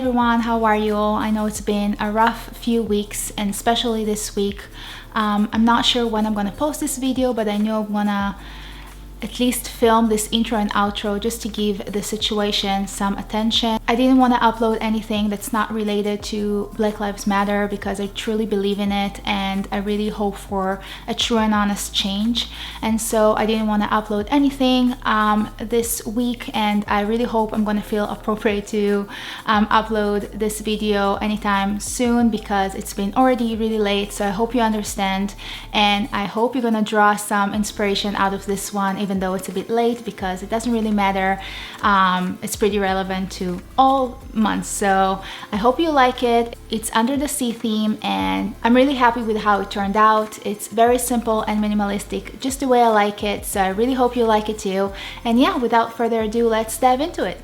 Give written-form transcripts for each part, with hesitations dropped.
everyone, how are you all? I know it's been a rough few weeks, and especially this week. I'm not sure when I'm gonna post this video, but I know I'm gonna at least film this intro and outro just to give the situation some attention. I didn't want to upload anything that's not related to Black Lives Matter because I truly believe in it and I really hope for a true and honest change. And so I didn't want to upload anything this week, and I really hope I'm going to feel appropriate to upload this video anytime soon because it's been already really late. So I hope you understand, and I hope you're going to draw some inspiration out of this one, even though it's a bit late, because it doesn't really matter. It's pretty relevant to all months. So I hope you like it. It's under the sea theme and I'm really happy with how it turned out. It's very simple and minimalistic, just the way I like it. So I really hope you like it too. And yeah, without further ado, let's dive into it.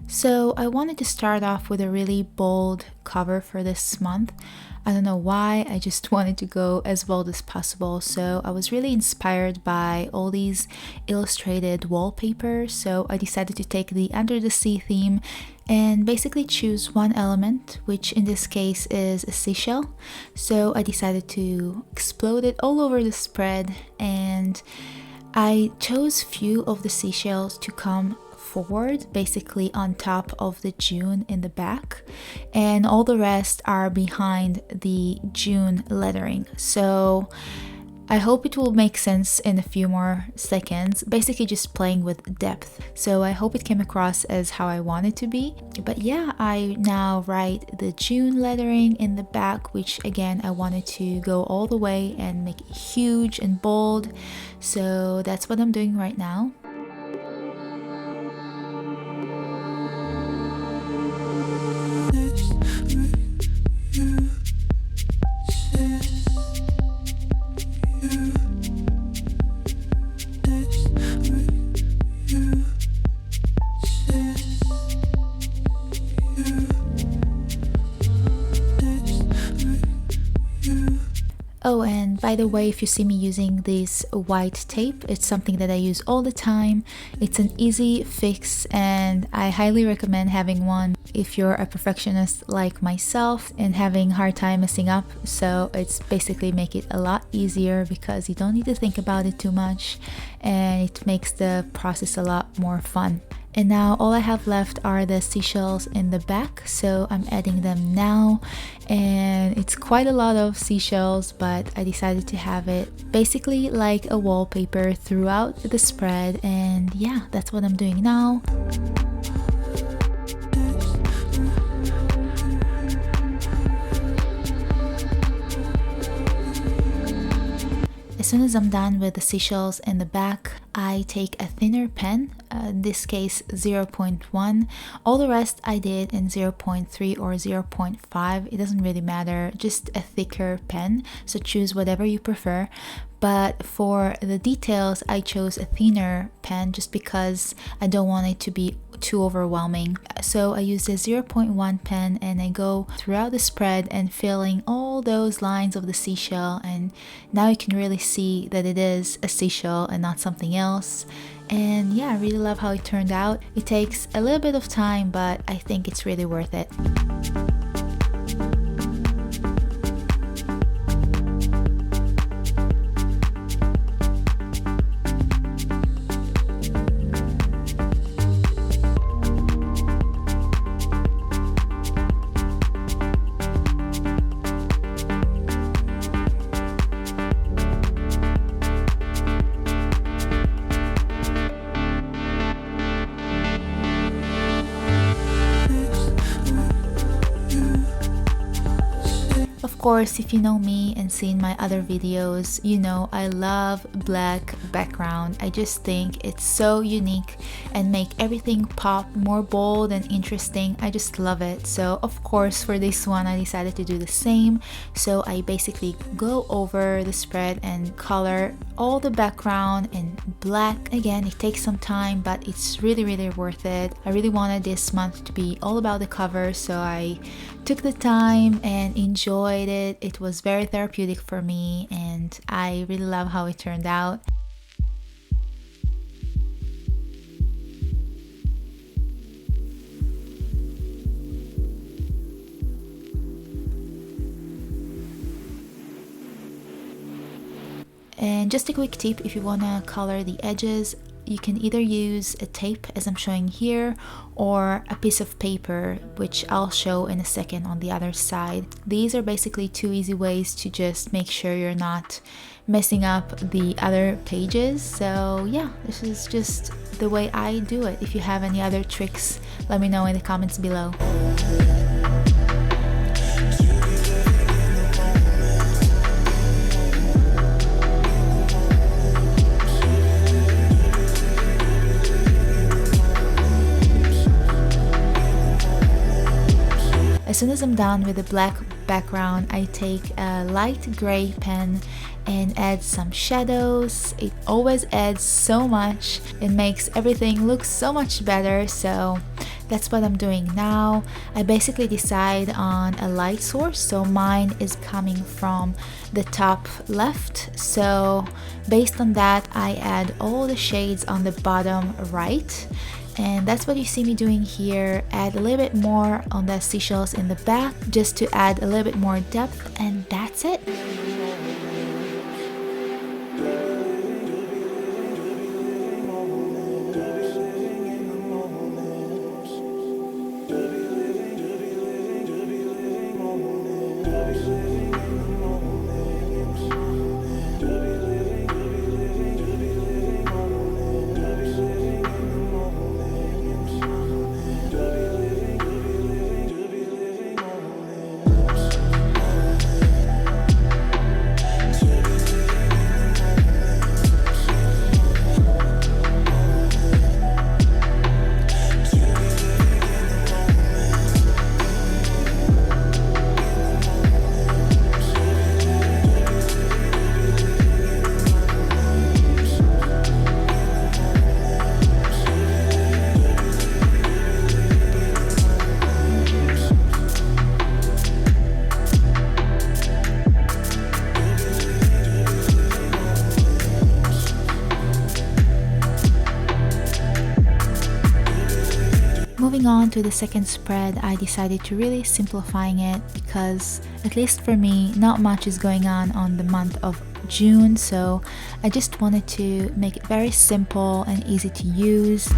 So I wanted to start off with a really bold cover for this month. I don't know why, I just wanted to go as bold as possible. So I was really inspired by all these illustrated wallpapers. So I decided to take the Under the Sea theme and basically choose one element, which in this case is a seashell. So I decided to explode it all over the spread, and I chose few of the seashells to come forward, basically on top of the June in the back, and all the rest are behind the June lettering. So I hope it will make sense in a few more seconds, basically just playing with depth. So I hope it came across as how I want it to be. But yeah, I now write the June lettering in the back, which again I wanted to go all the way and make it huge and bold. So that's what I'm doing right now. Oh, and by the way, if you see me using this white tape, it's something that I use all the time. It's an easy fix and I highly recommend having one if you're a perfectionist like myself and having a hard time messing up. So it's basically make it a lot easier because you don't need to think about it too much, and it makes the process a lot more fun. And now all I have left are the seashells in the back, so I'm adding them now. And it's quite a lot of seashells, but I decided to have it basically like a wallpaper throughout the spread. And yeah, that's what I'm doing now. As soon as I'm done with the seashells in the back, I take a thinner pen, in this case 0.1. All the rest I did in 0.3 or 0.5. It doesn't really matter, just a thicker pen, so choose whatever you prefer. But for the details, I chose a thinner pen just because I don't want it to be too overwhelming. So I use a 0.1 pen and I go throughout the spread and filling all those lines of the seashell, and now you can really see that it is a seashell and not something else. And yeah, I really love how it turned out. It takes a little bit of time, but I think it's really worth it. Of course, if you know me and seen my other videos, you know I love black background. I just think it's so unique and make everything pop more bold and interesting. I just love it. So of course for this one I decided to do the same. So I basically go over the spread and color all the background in black. Again, it takes some time, but it's really worth it. I really wanted this month to be all about the cover, so I took the time and enjoyed it. It was very therapeutic for me and I really love how it turned out. And just a quick tip, if you want to color the edges, you can either use a tape as I'm showing here, or a piece of paper, which I'll show in a second on the other side. These are basically two easy ways to just make sure you're not messing up the other pages. So yeah, this is just the way I do it. If you have any other tricks, let me know in the comments below. As soon as I'm done with the black background, I take a light gray pen and add some shadows. It always adds so much. It makes everything look so much better. So that's what I'm doing now. I basically decide on a light source. So mine is coming from the top left. So based on that, I add all the shades on the bottom right. And that's what you see me doing here. Add a little bit more on the seashells in the back just to add a little bit more depth, and that's it. Moving on to the second spread, I decided to really simplifying it because, at least for me, not much is going on the month of June, so I just wanted to make it very simple and easy to use.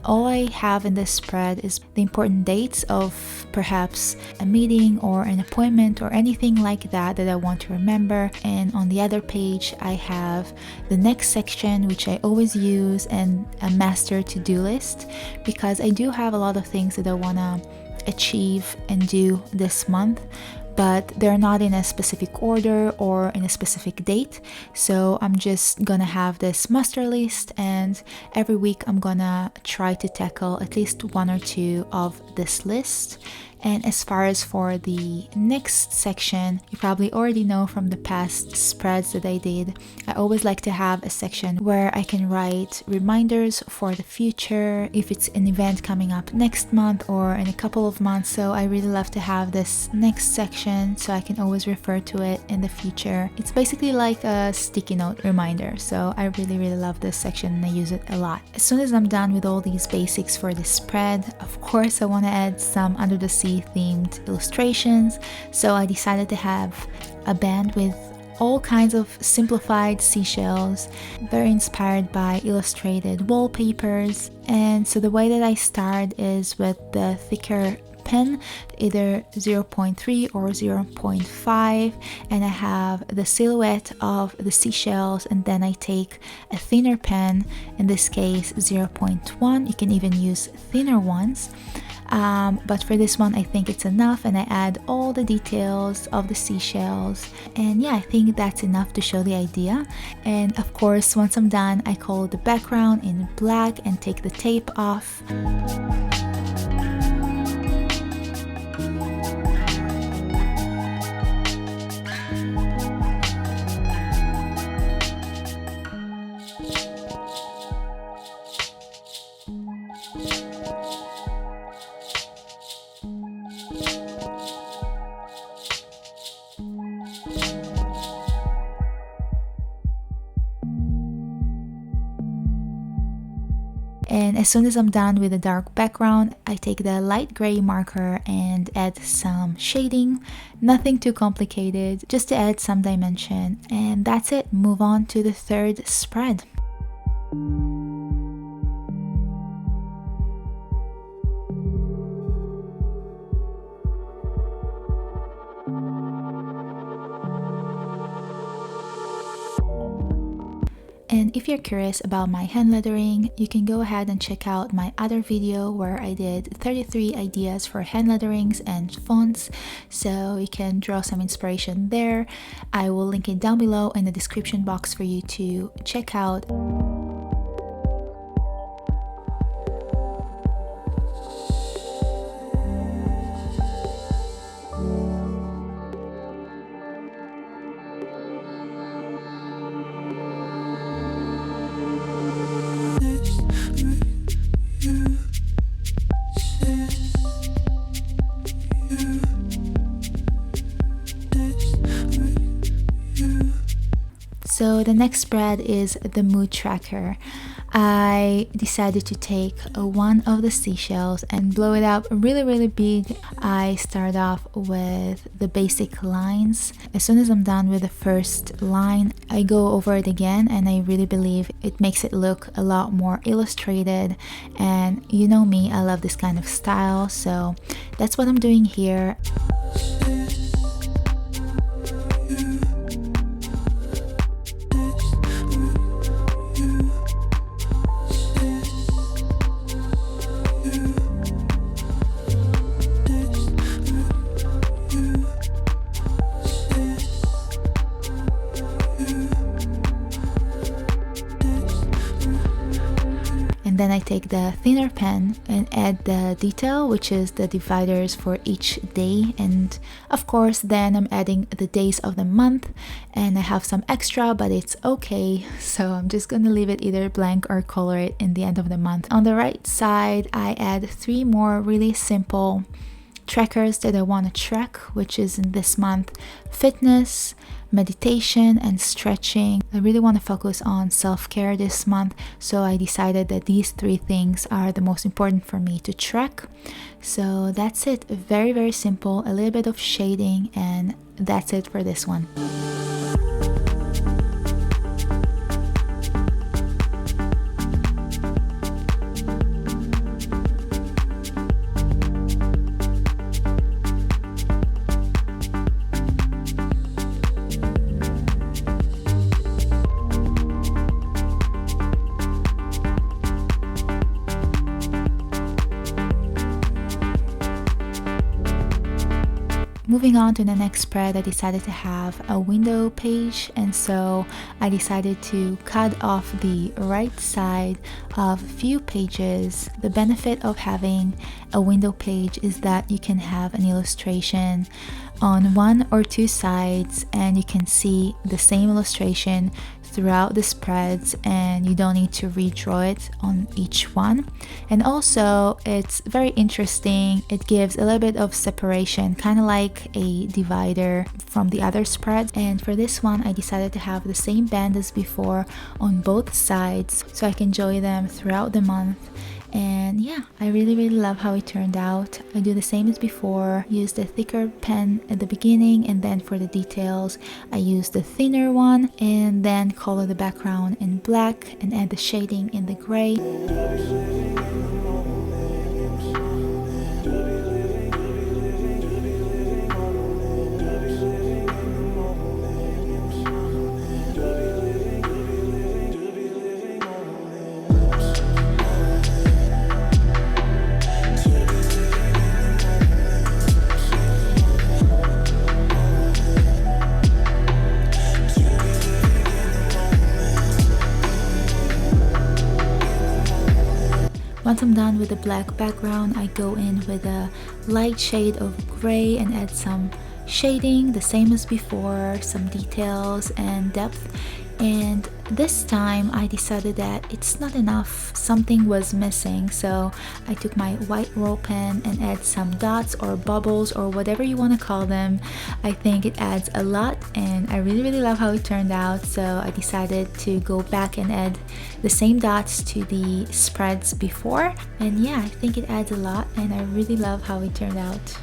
All I have in this spread is the important dates of perhaps a meeting or an appointment or anything like that that I want to remember. And on the other page, I have the next section, which I always use, and a master to-do list, because I do have a lot of things that I want to achieve and do this month, but they're not in a specific order or in a specific date. So I'm just gonna have this master list, and every week I'm gonna try to tackle at least one or two of this list. And as far as for the next section, you probably already know from the past spreads that I did, I always like to have a section where I can write reminders for the future, if it's an event coming up next month or in a couple of months. So I really love to have this next section so I can always refer to it in the future. It's basically like a sticky note reminder. So I really love this section and I use it a lot. As soon as I'm done with all these basics for this spread, of course I want to add some under the sea themed illustrations, so I decided to have a band with all kinds of simplified seashells, very inspired by illustrated wallpapers. And so the way that I start is with the thicker pen, either 0.3 or 0.5, and I have the silhouette of the seashells, and then I take a thinner pen, in this case 0.1, you can even use thinner ones. but for this one I think it's enough, and I add all the details of the seashells, and yeah, I think that's enough to show the idea. And of course, once I'm done, I color the background in black and take the tape off. And as soon as I'm done with the dark background, I take the light gray marker and add some shading. Nothing too complicated, just to add some dimension. And that's it. Move on to the third spread. And if you're curious about my hand lettering, you can go ahead and check out my other video where I did 33 ideas for hand letterings and fonts, so you can draw some inspiration there. I will link it down below in the description box for you to check out. So the next spread is the mood tracker. I decided to take one of the seashells and blow it up really big. I start off with the basic lines. As soon as I'm done with the first line, I go over it again, and I really believe it makes it look a lot more illustrated. And you know me, I love this kind of style, so that's what I'm doing here. Then I take the thinner pen and add the detail, which is the dividers for each day. And of course, then I'm adding the days of the month, and I have some extra, but it's okay. So I'm just gonna leave it either blank or color it in the end of the month. On the right side, I add 3 more really simple trackers that I want to track, which is in this month: fitness, meditation, and stretching. I really want to focus on self-care this month, so I decided that these 3 things are the most important for me to track. So that's it. Very simple, a little bit of shading, and that's it for this one. Moving on to the next spread, I decided to have a window page, and so I decided to cut off the right side of a few pages. The benefit of having a window page is that you can have an illustration on 1 or 2 sides, and you can see the same illustration throughout the spreads, and you don't need to redraw it on each one. And also, it's very interesting. It gives a little bit of separation, kind of like a divider from the other spreads. And for this one, I decided to have the same band as before on both sides, so I can enjoy them throughout the month. And yeah, I really love how it turned out. I do the same as before, use the thicker pen at the beginning, and then for the details I use the thinner one, and then color the background in black and add the shading in the gray. Once I'm done with the black background, I go in with a light shade of gray and add some shading, the same as before, some details and depth. And this time I decided that it's not enough, something was missing, so I took my white roll pen and add some dots or bubbles or whatever you want to call them. I think it adds a lot and I really love how it turned out, so I decided to go back and add the same dots to the spreads before. And yeah, I think it adds a lot and I really love how it turned out.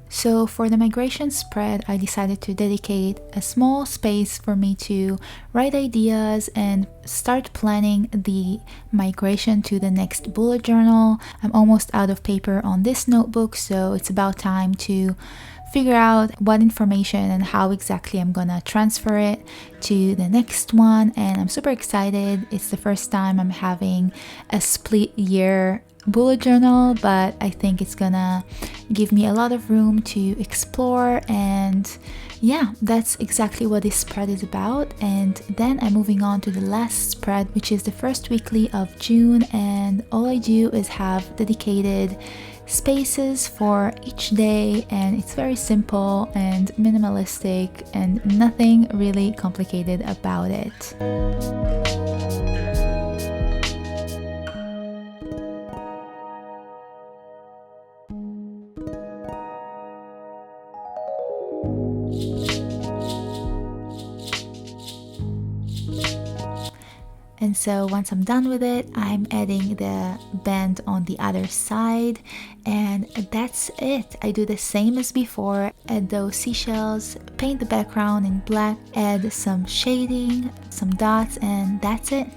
So for the migration spread, I decided to dedicate a small space for me to write ideas and start planning the migration to the next bullet journal. I'm almost out of paper on this notebook, so it's about time to figure out what information and how exactly I'm gonna transfer it to the next one. And I'm super excited. It's the first time I'm having a split year bullet journal, but I think it's gonna give me a lot of room to explore. And yeah, that's exactly what this spread is about. And then I'm moving on to the last spread, which is the first weekly of June, and all I do is have dedicated spaces for each day, and it's very simple and minimalistic and nothing really complicated about it. And so once I'm done with it, I'm adding the band on the other side, and that's it. I do the same as before, add those seashells, paint the background in black, add some shading, some dots, and that's it.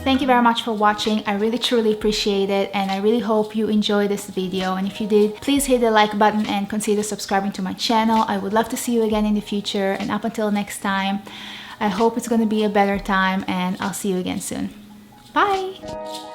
Thank you very much for watching. I really truly appreciate it, and I really hope you enjoyed this video. And if you did, please hit the like button and consider subscribing to my channel. I would love to see you again in the future, and up until next time, I hope it's going to be a better time, and I'll see you again soon. Bye!